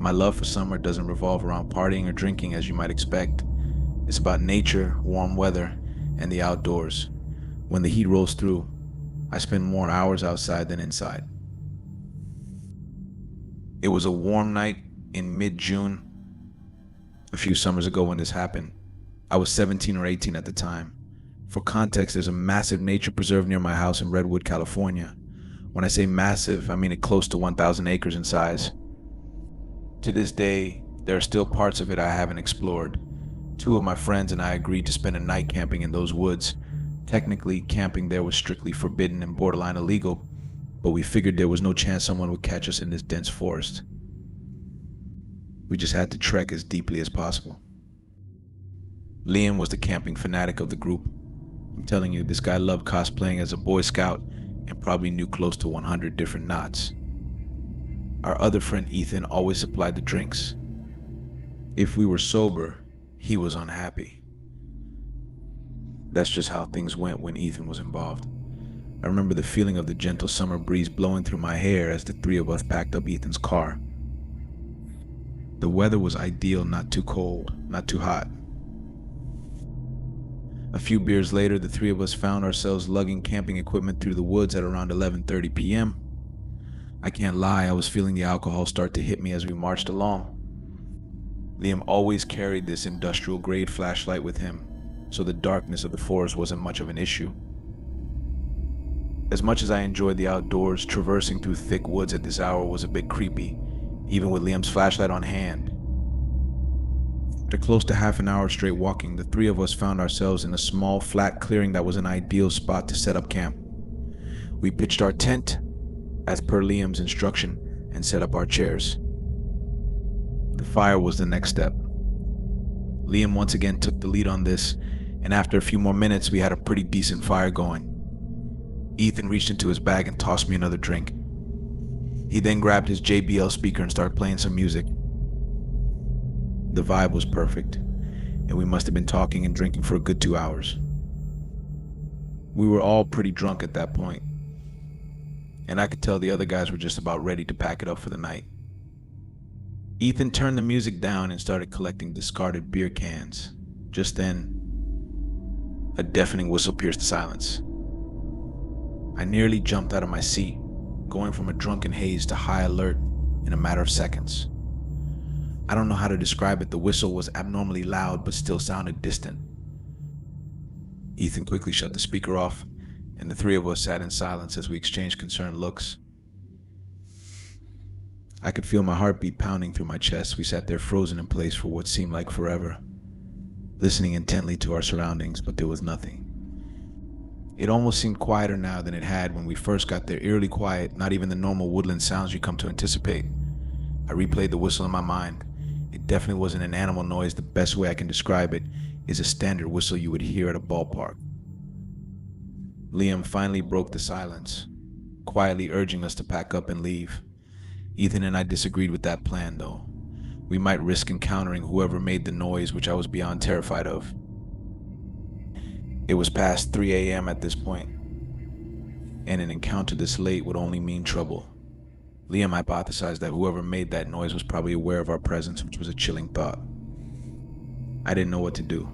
My love for summer doesn't revolve around partying or drinking as you might expect. It's about nature, warm weather, and the outdoors. When the heat rolls through, I spend more hours outside than inside. It was a warm night in mid-June, a few summers ago when this happened. I was 17 or 18 at the time. For context, there's a massive nature preserve near my house in Redwood, California. When I say massive, I mean it close to 1,000 acres in size. To this day, there are still parts of it I haven't explored. Two of my friends and I agreed to spend a night camping in those woods. Technically, camping there was strictly forbidden and borderline illegal, but we figured there was no chance someone would catch us in this dense forest. We just had to trek as deeply as possible. Liam was the camping fanatic of the group. I'm telling you, this guy loved cosplaying as a Boy Scout and probably knew close to 100 different knots. Our other friend Ethan always supplied the drinks. If we were sober, he was unhappy. That's just how things went when Ethan was involved. I remember the feeling of the gentle summer breeze blowing through my hair as the three of us packed up Ethan's car. The weather was ideal, not too cold, not too hot. A few beers later, the three of us found ourselves lugging camping equipment through the woods at around 11:30 p.m. I can't lie, I was feeling the alcohol start to hit me as we marched along. Liam always carried this industrial-grade flashlight with him, so the darkness of the forest wasn't much of an issue. As much as I enjoyed the outdoors, traversing through thick woods at this hour was a bit creepy, even with Liam's flashlight on hand. After close to half an hour straight walking, the three of us found ourselves in a small, flat clearing that was an ideal spot to set up camp. We pitched our tent, as per Liam's instruction, and set up our chairs. The fire was the next step. Liam once again took the lead on this, and after a few more minutes, we had a pretty decent fire going. Ethan reached into his bag and tossed me another drink. He then grabbed his JBL speaker and started playing some music. The vibe was perfect, and we must have been talking and drinking for a good 2 hours. We were all pretty drunk at that point, and I could tell the other guys were just about ready to pack it up for the night. Ethan turned the music down and started collecting discarded beer cans. Just then, a deafening whistle pierced the silence. I nearly jumped out of my seat, going from a drunken haze to high alert in a matter of seconds. I don't know how to describe it. The whistle was abnormally loud but still sounded distant. Ethan quickly shut the speaker off, and the three of us sat in silence as we exchanged concerned looks. I could feel my heartbeat pounding through my chest. We sat there frozen in place for what seemed like forever, listening intently to our surroundings, but there was nothing. It almost seemed quieter now than it had when we first got there, eerily quiet, not even the normal woodland sounds you come to anticipate. I replayed the whistle in my mind. It definitely wasn't an animal noise. The best way I can describe it is a standard whistle you would hear at a ballpark. Liam finally broke the silence, quietly urging us to pack up and leave. Ethan and I disagreed with that plan, though. We might risk encountering whoever made the noise, which I was beyond terrified of. It was past 3 a.m. at this point, and an encounter this late would only mean trouble. Liam hypothesized that whoever made that noise was probably aware of our presence, which was a chilling thought. I didn't know what to do.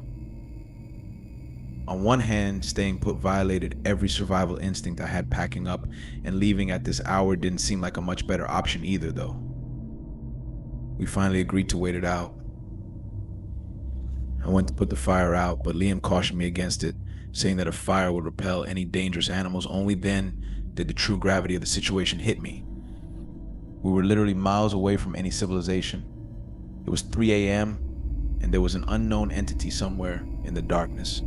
On one hand, staying put violated every survival instinct I had packing up, and leaving at this hour didn't seem like a much better option either, though. We finally agreed to wait it out. I went to put the fire out, but Liam cautioned me against it, saying that a fire would repel any dangerous animals. Only then did the true gravity of the situation hit me. We were literally miles away from any civilization. It was 3 a.m., and there was an unknown entity somewhere in the darkness.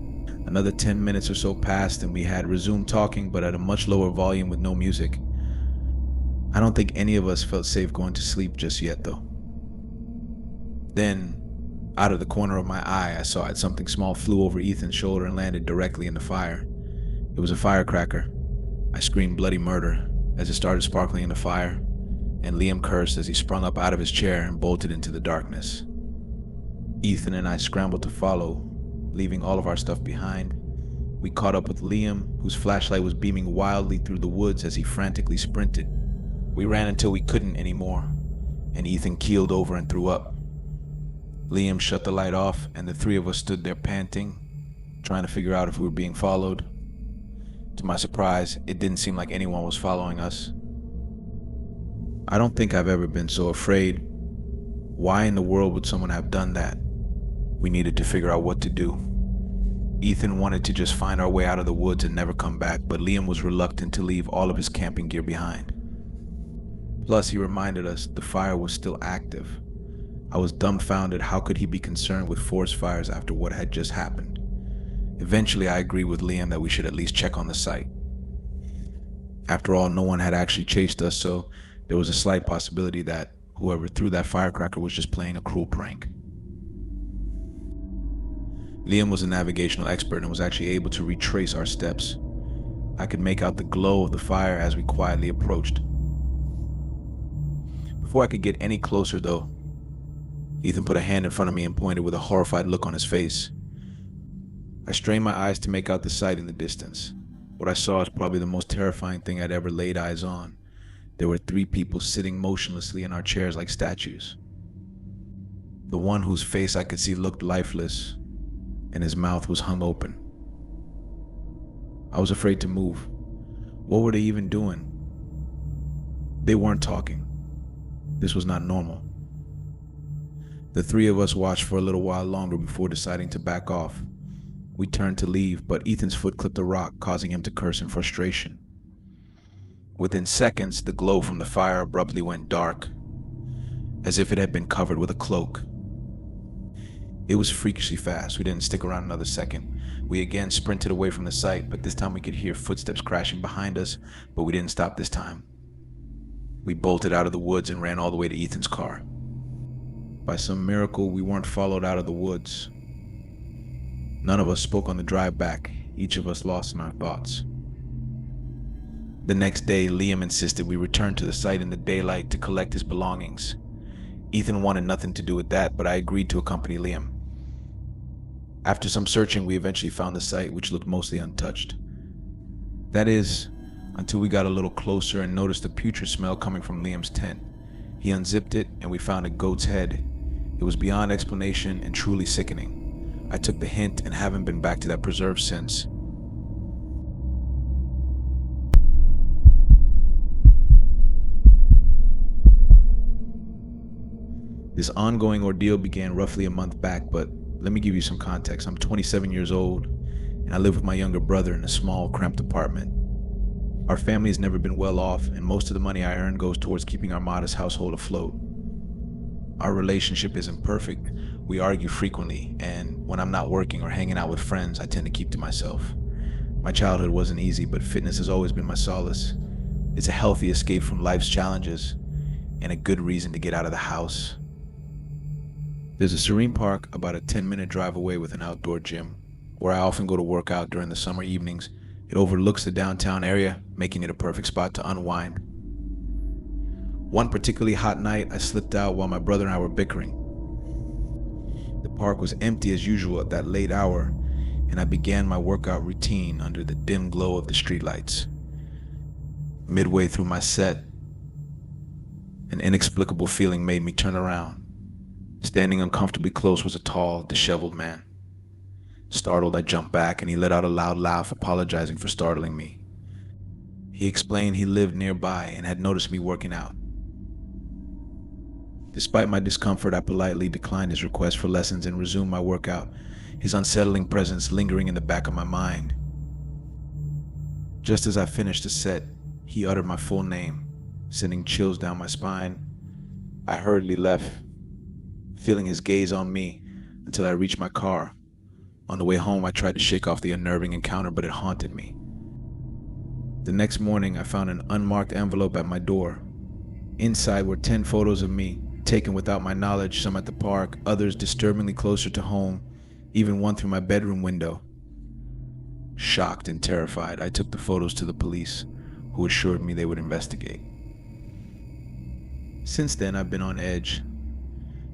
Another 10 minutes or so passed, and we had resumed talking, but at a much lower volume with no music. I don't think any of us felt safe going to sleep just yet, though. Then, out of the corner of my eye, I saw it. Something small flew over Ethan's shoulder and landed directly in the fire. It was a firecracker. I screamed bloody murder as it started sparkling in the fire, and Liam cursed as he sprung up out of his chair and bolted into the darkness. Ethan and I scrambled to follow, leaving all of our stuff behind. We caught up with Liam, whose flashlight was beaming wildly through the woods as he frantically sprinted. We ran until we couldn't anymore, and Ethan keeled over and threw up. Liam shut the light off, and the three of us stood there panting, trying to figure out if we were being followed. To my surprise, it didn't seem like anyone was following us. I don't think I've ever been so afraid. Why in the world would someone have done that? We needed to figure out what to do. Ethan wanted to just find our way out of the woods and never come back, but Liam was reluctant to leave all of his camping gear behind. Plus, he reminded us the fire was still active. I was dumbfounded. How could he be concerned with forest fires after what had just happened? Eventually, I agreed with Liam that we should at least check on the site. After all, no one had actually chased us, so there was a slight possibility that whoever threw that firecracker was just playing a cruel prank. Liam was a navigational expert and was actually able to retrace our steps. I could make out the glow of the fire as we quietly approached. Before I could get any closer, though, Ethan put a hand in front of me and pointed with a horrified look on his face. I strained my eyes to make out the sight in the distance. What I saw is probably the most terrifying thing I'd ever laid eyes on. There were 3 people sitting motionlessly in our chairs like statues. The one whose face I could see looked lifeless, and his mouth was hung open. I was afraid to move. What were they even doing? They weren't talking. This was not normal. The 3 of us watched for a little while longer before deciding to back off. We turned to leave, but Ethan's foot clipped a rock, causing him to curse in frustration. Within seconds, the glow from the fire abruptly went dark, as if it had been covered with a cloak. It was freakishly fast. We didn't stick around another second. We again sprinted away from the site, but this time we could hear footsteps crashing behind us, but we didn't stop this time. We bolted out of the woods and ran all the way to Ethan's car. By some miracle, we weren't followed out of the woods. None of us spoke on the drive back, each of us lost in our thoughts. The next day, Liam insisted we return to the site in the daylight to collect his belongings. Ethan wanted nothing to do with that, but I agreed to accompany Liam. After some searching, we eventually found the site, which looked mostly untouched. That is, until we got a little closer and noticed a putrid smell coming from Liam's tent. He unzipped it, and we found a goat's head. It was beyond explanation and truly sickening. I took the hint and haven't been back to that preserve since. This ongoing ordeal began roughly a month back, but let me give you some context. I'm 27 years old, and I live with my younger brother in a small, cramped apartment. Our family has never been well off, and most of the money I earn goes towards keeping our modest household afloat. Our relationship isn't perfect. We argue frequently, and when I'm not working or hanging out with friends, I tend to keep to myself. My childhood wasn't easy, but fitness has always been my solace. It's a healthy escape from life's challenges, and a good reason to get out of the house. There's a serene park about a 10-minute drive away with an outdoor gym, where I often go to work out during the summer evenings. It overlooks the downtown area, making it a perfect spot to unwind. One particularly hot night, I slipped out while my brother and I were bickering. The park was empty as usual at that late hour, and I began my workout routine under the dim glow of the streetlights. Midway through my set, an inexplicable feeling made me turn around. Standing uncomfortably close was a tall, disheveled man. Startled, I jumped back, and he let out a loud laugh, apologizing for startling me. He explained he lived nearby and had noticed me working out. Despite my discomfort, I politely declined his request for lessons and resumed my workout, his unsettling presence lingering in the back of my mind. Just as I finished the set, he uttered my full name, sending chills down my spine. I hurriedly left, feeling his gaze on me until I reached my car. On the way home, I tried to shake off the unnerving encounter, but it haunted me. The next morning, I found an unmarked envelope at my door. Inside were 10 photos of me, taken without my knowledge, some at the park, others disturbingly closer to home, even one through my bedroom window. Shocked and terrified, I took the photos to the police, who assured me they would investigate. Since then, I've been on edge.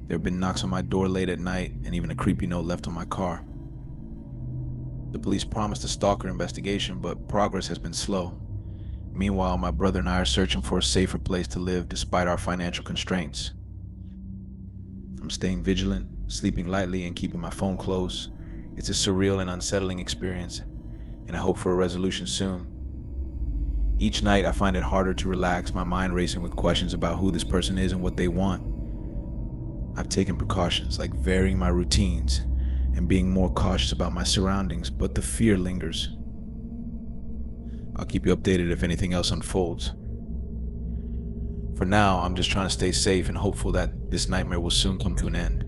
There have been knocks on my door late at night, and even a creepy note left on my car. The police promised a stalker investigation, but progress has been slow. Meanwhile, my brother and I are searching for a safer place to live despite our financial constraints. I'm staying vigilant, sleeping lightly, and keeping my phone close. It's a surreal and unsettling experience, and I hope for a resolution soon. Each night, I find it harder to relax, my mind racing with questions about who this person is and what they want. I've taken precautions like varying my routines and being more cautious about my surroundings, but the fear lingers. I'll keep you updated if anything else unfolds. For now, I'm just trying to stay safe and hopeful that this nightmare will soon come to an end.